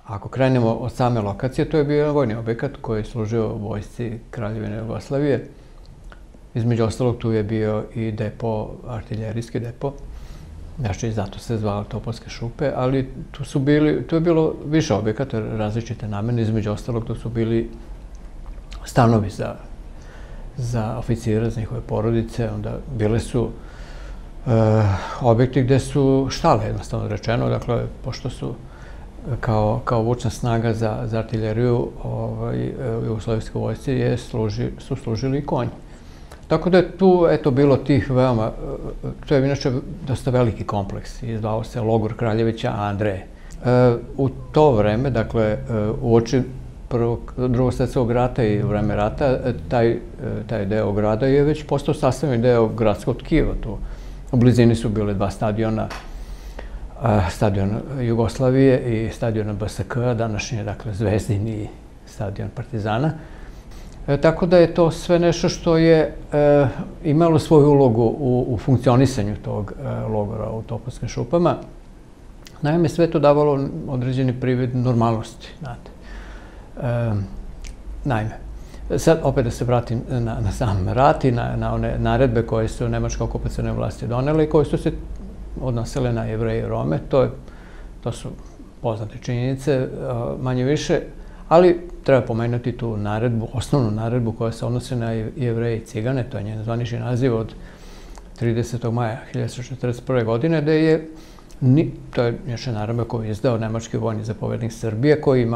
Ako krenemo od same lokacije, to je bio jedan vojni objekat koji je služio vojsci Kraljevine Jugoslavije. Između ostalog, tu je bio i depo, artiljerijski depo. Znači, zato se zvala Topovske šupe, ali tu je bilo više objekata različite namene. Između ostalog, tu su bili stanovi za oficire, za njihove porodice. Onda bile su objekti gde su štale, jednostavno rečeno. Dakle, pošto su kao vučna snaga za artiljeriju u jugoslavijskoj vojsci su služili i konji. Tako da je tu, eto, bilo tih veoma, to je inače dosta veliki kompleks i zvao se logor Kraljevića Andreje. U to vreme, dakle, uoči Drugog svjetskog rata i u vreme rata, taj deo grada je već postao sastavni deo gradskog tkiva. Tu u blizini su bile dva stadiona, stadion Jugoslavije i stadion BSK, današnji, dakle, Zvezdin i stadion Partizana. Tako da je to sve nešto što je imalo svoju ulogu u funkcionisanju tog logora u Topovskim šupama. Naime, sve to davalo određeni privid normalnosti, znate. Naime, sad opet da se vratim na sam rat i na one naredbe koje su nemačke okupacione vlasti donele i koje su se odnosile na Jevreje i Rome. To su poznate činjenice, manje više, ali treba pomenuti tu naredbu, osnovnu naredbu koja se odnosi na Jevreje i Cigane, to je njen zvanični naziv od 30. maja 1941. godine, to je još naredba koju je izdao nemački vojni zapovednik Srbije koji je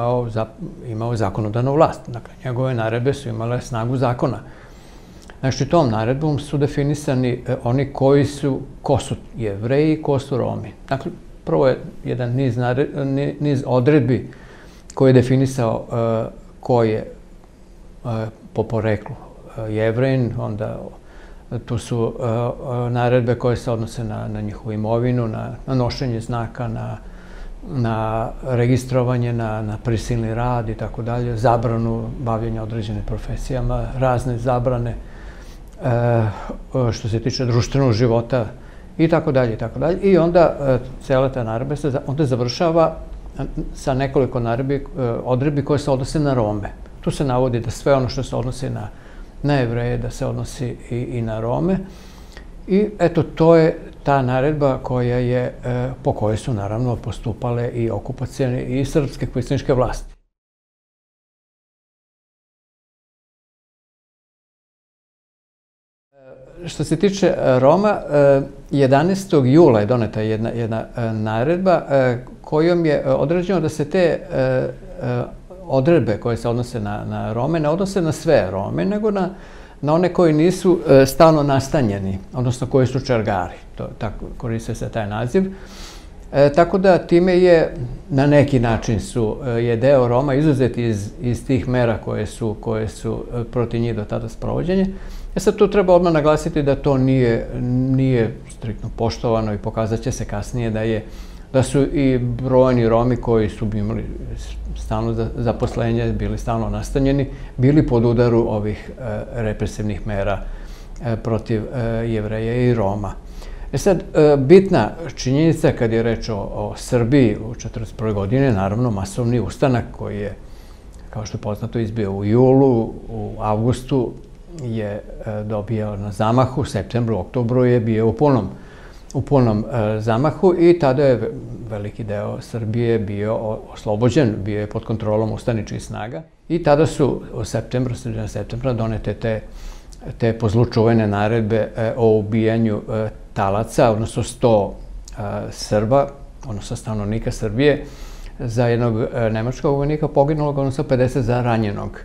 imao zakonodavnu vlast. Dakle, njegove naredbe su imale snagu zakona. Znači, tom naredbom su definisani oni ko su Jevreji, ko su Romi. Dakle, prvo je jedan niz odredbi koji je definisao ko je po poreklu Jevrejin, onda tu su naredbe koje se odnose na njihovu imovinu, na nošenje znaka, na registrovanje, na prisilni rad i tako dalje, zabranu bavljenja određenim profesijama, razne zabrane što se tiče društvenog života i tako dalje i tako dalje. I onda cijela ta naredba se onda završava sa nekoliko odredbi koje se odnose na Rome. Tu se navodi da sve ono što se odnosi na Jevreje, da se odnosi i na Rome. I eto, to je ta naredba po kojoj su naravno postupale i okupacione i srpske kvislinške vlasti. Što se tiče Roma, 11. jula je doneta jedna naredba kojom je određeno da se te odredbe koje se odnose na Rome ne odnose na sve Rome, nego na one koji nisu stalno nastanjeni, odnosno koji su čergari. Tako koriste se taj naziv. Tako da time je na neki način je deo Roma izuzet iz tih mera koje su protiv njih do tada sprovođenje. Sad tu treba odmah naglasiti da to nije striktno poštovano i pokazat će se kasnije da su i brojni Romi koji su imali stalno zaposlenje, bili stalno nastanjeni, bili pod udaru ovih represivnih mera protiv Jevreja i Roma. Sad, bitna činjenica kad je reč o Srbiji u 1941. godine, naravno masovni ustanak koji je, kao što je poznato, izbio u julu, u avgustu je dobijao na zamahu, u septembru, oktobru je bio u punom zamahu i tada je veliki deo Srbije bio oslobođen, bio je pod kontrolom ustaničkih snaga i tada su u sredinom septembra donete te pozlučuvene naredbe o ubijanju talaca, odnosno 100 Srba, odnosno stanovnika Srbije, za jednog nemačkog vojnika poginulog, odnosno 50 za ranjenog.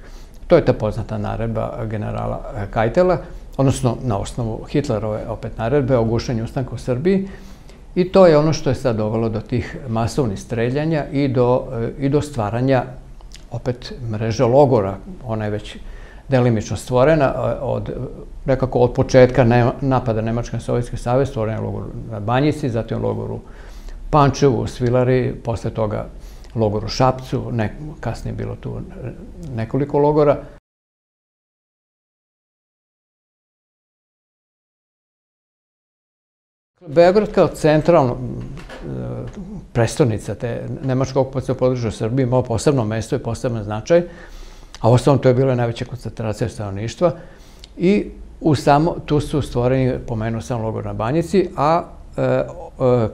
To je ta poznata naredba generala Keitel, odnosno na osnovu Hitlerove opet naredbe o gušenju ustanka u Srbiji. I to je ono što je sad dovelo do tih masovnih streljanja i do stvaranja opet mreže logora. Ona je već delimično stvorena nekako od početka napada Nemačke na Sovjetski savez, stvoren je logor na Banjici, zatim logor u Pančevu, u Svilari, posle toga logor u Šapcu, kasnije je bilo tu nekoliko logora. Beograd kao prestonica te nemačke okupacije područja Srbije, imao posebno mesto i poseban značaj, a ostalom to je bila najveća koncentracija stanovništva i tu su stvoreni, pomenuo sam, logor na Banjici, a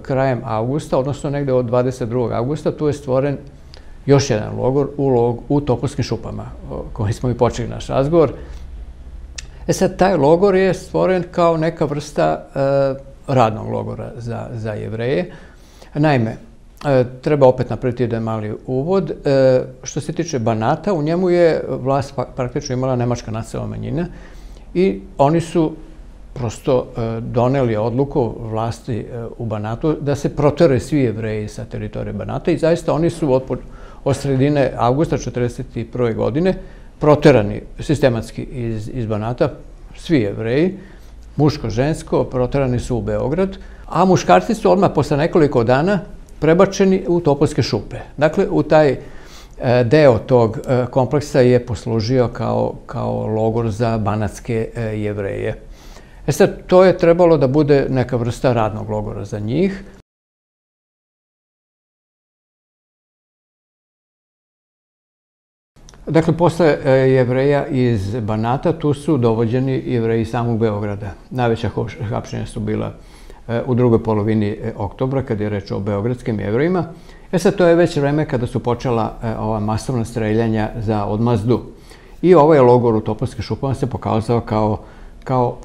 krajem avgusta, odnosno negde od 22. avgusta, tu je stvoren još jedan logor u Topovskim šupama, kojim smo i počeli naš razgovor. Sad, taj logor je stvoren kao neka vrsta radnog logora za Jevreje. Naime, treba opet napraviti jedan mali uvod. Što se tiče Banata, u njemu je vlast praktično imala nemačka nacionalna manjina i oni su prosto doneli odluku vlasti u Banatu da se proteraju svi Jevreji sa teritorije Banata i zaista oni su od sredine avgusta 1941. godine proterani sistematski iz Banata, svi Jevreji, muško, žensko, proterani su u Beograd, a muškarci su odmah posle nekoliko dana prebačeni u Topovske šupe. Dakle, u taj deo tog kompleksa je poslužio kao logor za banatske Jevreje. Sad, to je trebalo da bude neka vrsta radnog logora za njih. Dakle, posle Jevreja iz Banata, tu su dovođeni Jevreji samog Beograda. Najveća hapšenja su bila u drugoj polovini oktobra, kada je reč o beogradskim Jevrejima. Sad, to je već vreme kada su počela ova masovna streljanja za odmazdu. I ovaj logor u Topovskim šupama se pokazao kao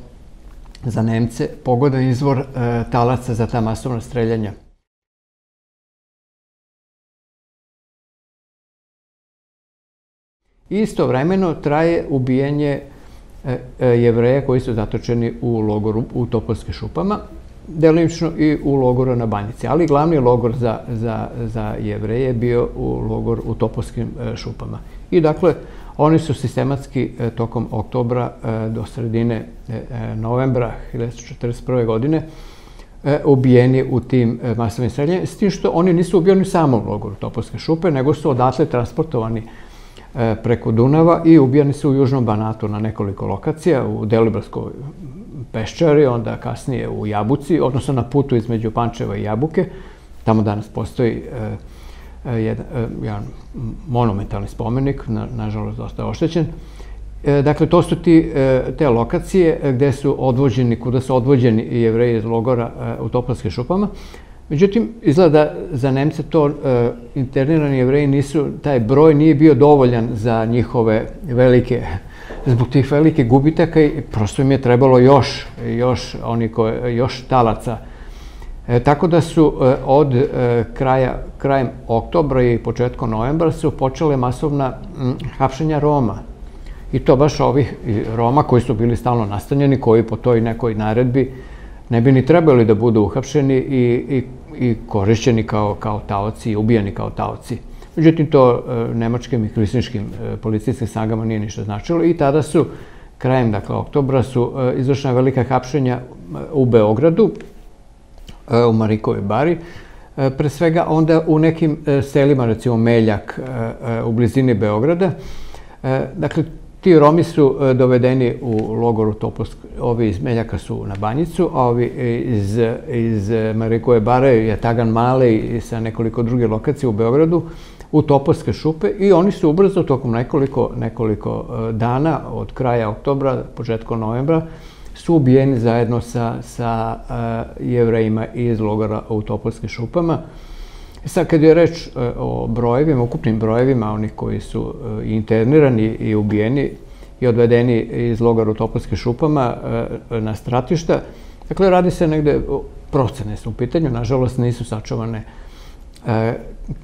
za Nemce pogodan izvor talaca za ta masovna streljanja. Istovremeno traje ubijanje Jevreja koji su zatočeni u logoru u Topovskim šupama, delimično i u logoru na Banjici, ali glavni logor za Jevreje je bio logor u Topovskim šupama. I dakle, oni su sistematski tokom oktobra do sredine novembra 1941. godine ubijeni u tim masovnim streljanjima, s tim što oni nisu ubijeni u samom logoru Topovske šupe, nego su odatle transportovani preko Dunava i ubijani su u Južnom Banatu na nekoliko lokacija, u Deliblatskoj peščari, onda kasnije u Jabuci, odnosno na putu između Pančeva i Jabuke. Tamo danas postoji jedan monumentalni spomenik, nažalost dosta oštećen. Dakle, to su te lokacije kuda su odvođeni Jevreji iz logora u Topovskim šupama. Međutim, izgleda za Nemce to internirani Jevreji taj broj nije bio dovoljan za njihove zbog tih velikih gubitaka i prosto im je trebalo još talaca. Tako da su krajem oktobra i početkom novembra su počele masovna hapšenja Roma. I to baš ovih Roma koji su bili stalno nastanjeni, koji po toj nekoj naredbi ne bi ni trebali da budu uhapšeni i korišćeni kao taoci i ubijani kao taoci. Međutim, to nemačkim i kvislinškim policijskim snagama nije ništa značilo i tada su, krajem oktobra, su izvršena velika hapšenja u Beogradu, u Marinkovoj bari, pre svega onda u nekim selima, recimo Meljak, u blizini Beograda. Dakle, ti Romi su dovedeni u logoru Topovske, ovi iz Meljaka su na Banjicu, a ovi iz Marinkove bare, Jatagan Male i sa nekoliko druge lokacije u Beogradu, u Topovske šupe i oni su ubrzo tokom nekoliko dana, od kraja oktobra, početkom novembra, su ubijeni zajedno sa Jevrejima iz logora u Topovskim šupama. Sad, kad je reč o brojevima, ukupnim brojevima, onih koji su internirani i ubijeni i odvedeni iz logora u Topovskim šupama na stratišta, dakle, radi se negde, procene su u pitanju, nažalost nisu sačuvane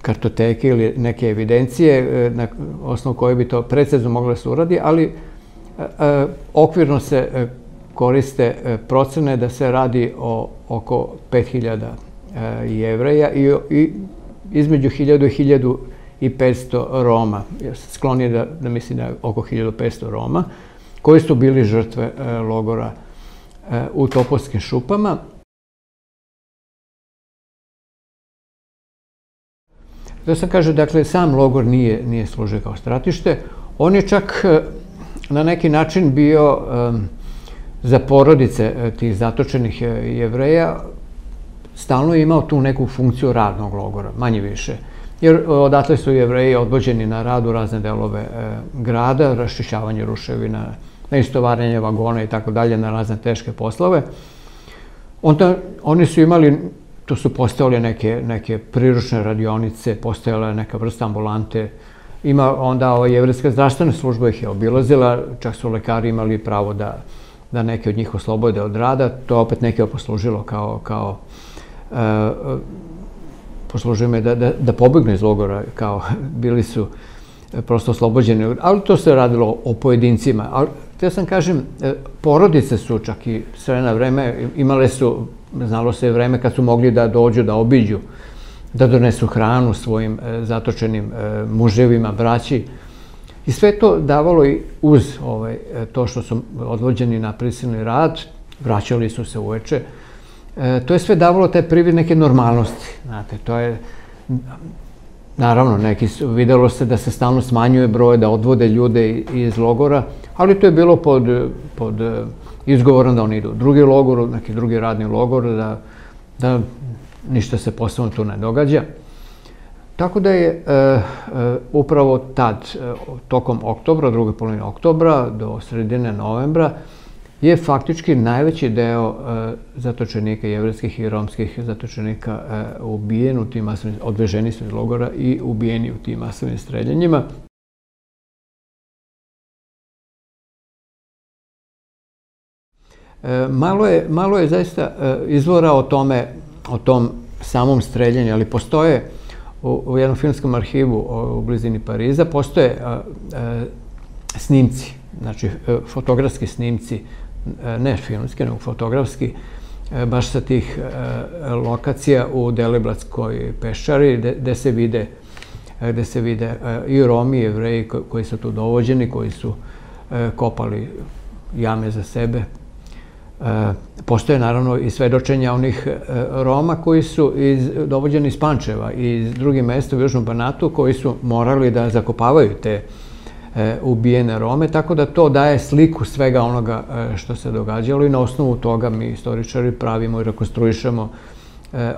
kartoteke ili neke evidencije na osnovu koje bi to precizno moglo da se uradi, ali okvirno se koriste procene da se radi o oko 5000 Jevreja i između 1000 i 1500 Roma. Ja sam sklonio da mislim da je oko 1500 Roma koji su bili žrtve logora u Topovskim šupama. Da sam kaže, dakle, sam logor nije služio kao stratište. On je čak na neki način bio za porodice tih zatočenih Jevreja stalno je imao tu neku funkciju radnog logora, manje više. Jer odatle su Jevreji odvođeni na rad u razne delove grada, raščišćavanje ruševina, na istovarenje vagona i tako dalje, na razne teške poslove. Onda oni su imali, tu su postojale neke priručne radionice, postojala je neka vrsta ambulante, ima onda jevrejska zdravstvena služba ih je obilazila, čak su lekari imali pravo da neke od njih oslobode od rada, to opet neke poslužilo kao poslužilo je da pobegnu iz logora, kao bili su prosto oslobođeni, ali to se radilo o pojedincima. Ali, htio sam kažem, porodice su čak i sve na vreme, imale su, znalo se vreme kad su mogli da dođu, da obiđu, da donesu hranu svojim zatočenim muževima, braći. I sve to davalo i uz to što su odvođeni na prisilni rad, vraćali su se uveče. To je sve davalo taj privid neke normalnosti. Znate, to je, naravno, videlo se da se stalno smanjuje broj, da odvode ljude iz logora, ali to je bilo pod izgovorom da oni idu u drugi logor, neki drugi radni logor, da ništa se posebno tu ne događa. Tako da je upravo tad, tokom oktobra, druge polovine oktobra do sredine novembra, je faktički najveći deo zatočenika, jevrejskih i romskih zatočenika ubijen u tim masovnim, odveženi su iz logora i ubijeni u tim masovnim streljanjima. Malo je zaista izvora o tom samom streljanju, ali postoje u jednom filmskom arhivu u blizini Pariza, postoje snimci, znači fotografski snimci, ne filmski, nego fotografski, baš sa tih lokacija u Deliblatskoj peščari, gde se vide i Romi, i Jevreji koji su tu dovođeni, koji su kopali jame za sebe. Postoje naravno i svedočenja onih Roma koji su dovođeni iz Pančeva i iz drugih mesta u Južnom Banatu, koji su morali da zakopavaju te ubijene Rome, tako da to daje sliku svega onoga što se događalo i na osnovu toga mi istoričari pravimo i rekonstruišemo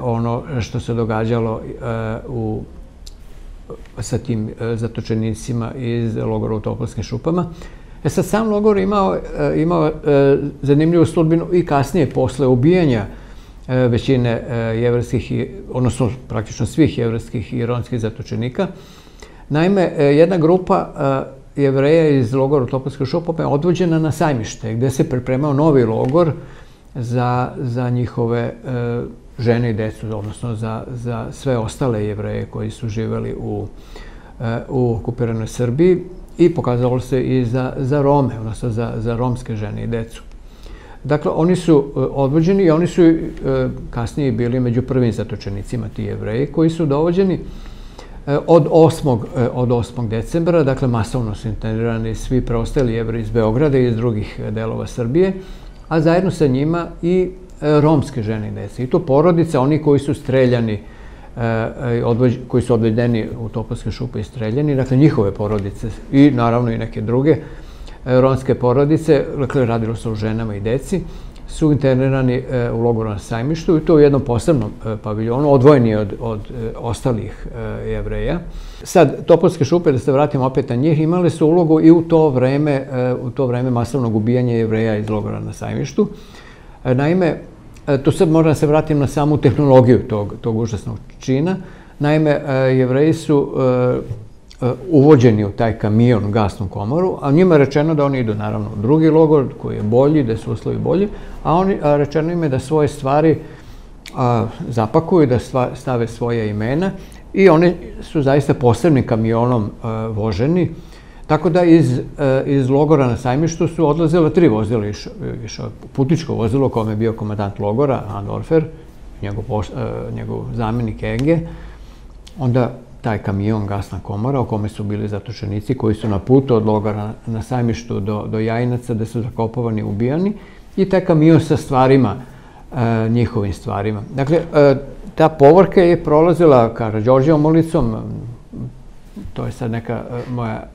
ono što se događalo sa tim zatočenicima iz logora u Topovskim šupama. Sad, sam logor imao zanimljivu sudbinu i kasnije, posle ubijanja većine jevrejskih, odnosno praktično svih jevrejskih i romskih zatočenika. Naime, jedna grupa Jevreja iz logora u Topovskim šupama je odvođena na Sajmište, gde se pripremao novi logor za njihove žene i decu, odnosno za sve ostale Jevreje koji su živeli u okupiranoj Srbiji. I pokazalo se i za Rome, odnosno za romske žene i decu. Dakle, oni su odvođeni i oni su kasnije bili među prvim zatočenicima, ti Jevreji, koji su dovođeni od 8. decembra, dakle, masovno su internirani svi preostali Jevreji iz Beograda i iz drugih delova Srbije, a zajedno sa njima i romske žene i dece. I to porodice, oni koji su streljani, koji su odvedeni u Topovske šupe i streljani, dakle njihove porodice i naravno i neke druge romske porodice, dakle radilo se o ženama i deci, su internirani u logoru na Sajmištu i to u jednom posebnom paviljonu, odvojeni od ostalih Jevreja. Sad, Topovske šupe, da se vratimo opet na njih, imale su ulogu i u to vreme masovnog ubijanja Jevreja iz logora na Sajmištu. Naime, tu sad moram da se vratim na samu tehnologiju tog užasnog čina. Naime, Jevreji su uvođeni u taj kamion, gasnu komoru, a njima je rečeno da oni idu naravno u drugi logor koji je bolji, da su uslovi bolji, a rečeno im je da svoje stvari zapakuju, da stave svoje imena i oni su zaista posebnim kamionom voženi. Tako da iz logora na Sajmištu su odlazile 3 vozila. Išao putničko vozilo kome je bio komandant logora, Andorfer, njegov zamjenik Enge. Onda taj kamion, gasna komora, u kome su bili zatočenici koji su na putu od logora na Sajmištu do Jajinaca, da su zakopavani i ubijani. I taj kamion sa stvarima, njihovim stvarima. Dakle, ta povorka je prolazila Karađorđevom ulicom. To je sad neka moja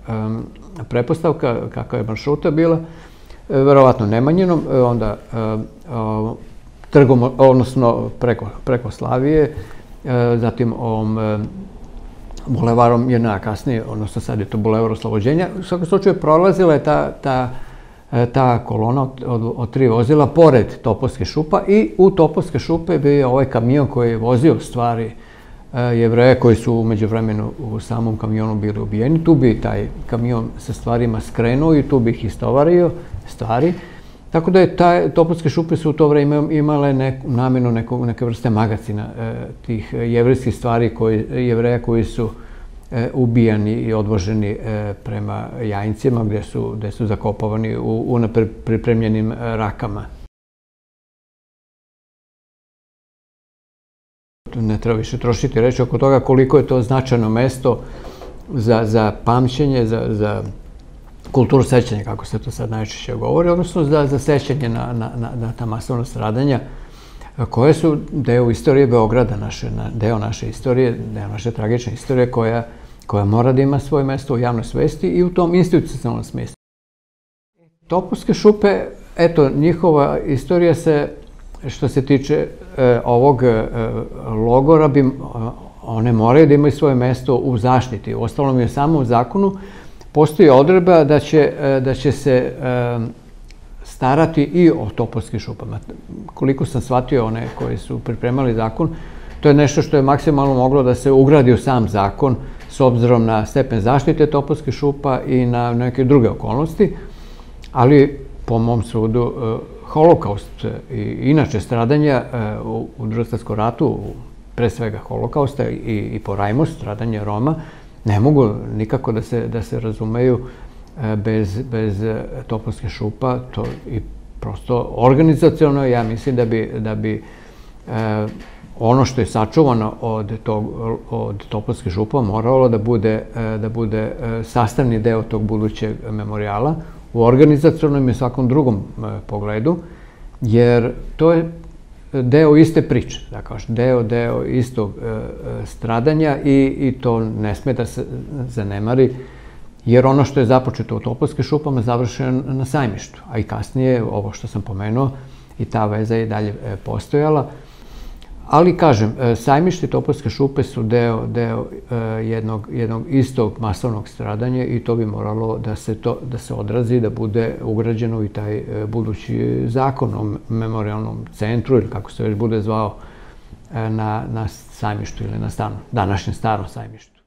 pretpostavka kakva je maršruta bila, verovatno Nemanjinom, onda trgom, odnosno preko Slavije, zatim ovom bulevarom JNA kasnije, odnosno sad je to bulevar Oslobođenja. U svakom slučaju prolazila je ta kolona od 3 vozila pored Topolske šupa i u Topolske šupe bio je ovaj kamion koji je vozio stvari Jevreja koji su umeđu vremenu u samom kamionu bili ubijeni. Tu bi taj kamion sa stvarima skrenuo i tu bi ih istovario stvari. Tako da je Topolske šupe su u to vreme imale namenu neke vrste magacina tih jevrejskih stvari Jevreja koji su ubijani i odvoženi prema Jajincima gde su zakopavani u unapred pripremljenim rakama. Ne treba više trošiti reći oko toga koliko je to značajno mesto za pamćenje, za kulturu sećanja, kako se to sad najčešće govori, odnosno za sećanje na ta masovna stradanja koje su deo istorije Beograda, deo naše istorije, deo naše tragične istorije koja mora da ima svoje mesto u javnoj svesti i u tom institucionalnom smislu. Topolske šupe, eto, njihova istorija se, što se tiče ovog logora, one moraju da imaju svoje mesto u zaštiti. Uostalom je samo u zakonu postoji odredba da će se starati i o Topolskim šupama. Koliko sam shvatio one koji su pripremali zakon, to je nešto što je maksimalno moglo da se ugradi u sam zakon s obzirom na stepen zaštite Topolskih šupa i na neke druge okolnosti, ali po mom sudu holokaust i inače stradanja u Drugom svetskom ratu, pre svega holokausta i po Rajmu, stradanje Roma, ne mogu nikako da se razumeju bez Topolskih šupa. To i prosto organizaciono, ja mislim da bi ono što je sačuvano od Topolskih šupa moralo da bude sastavni deo tog budućeg memorijala u organizacionom i svakom drugom pogledu, jer to je deo iste priče, da kažem, deo istog stradanja i to ne sme da se zanemari, jer ono što je započeto u Topolskim šupama završeno na Sajmištu, a i kasnije, ovo što sam pomenuo, i ta veza je dalje postojala. Ali, kažem, Sajmište i Topolske šupe su deo jednog istog masovnog stradanja i to bi moralo da se odrazi, da bude ugrađeno i taj budući zakon o memorijalnom centru ili kako se već bude zvao na Sajmištu ili na današnjem Starom Sajmištu.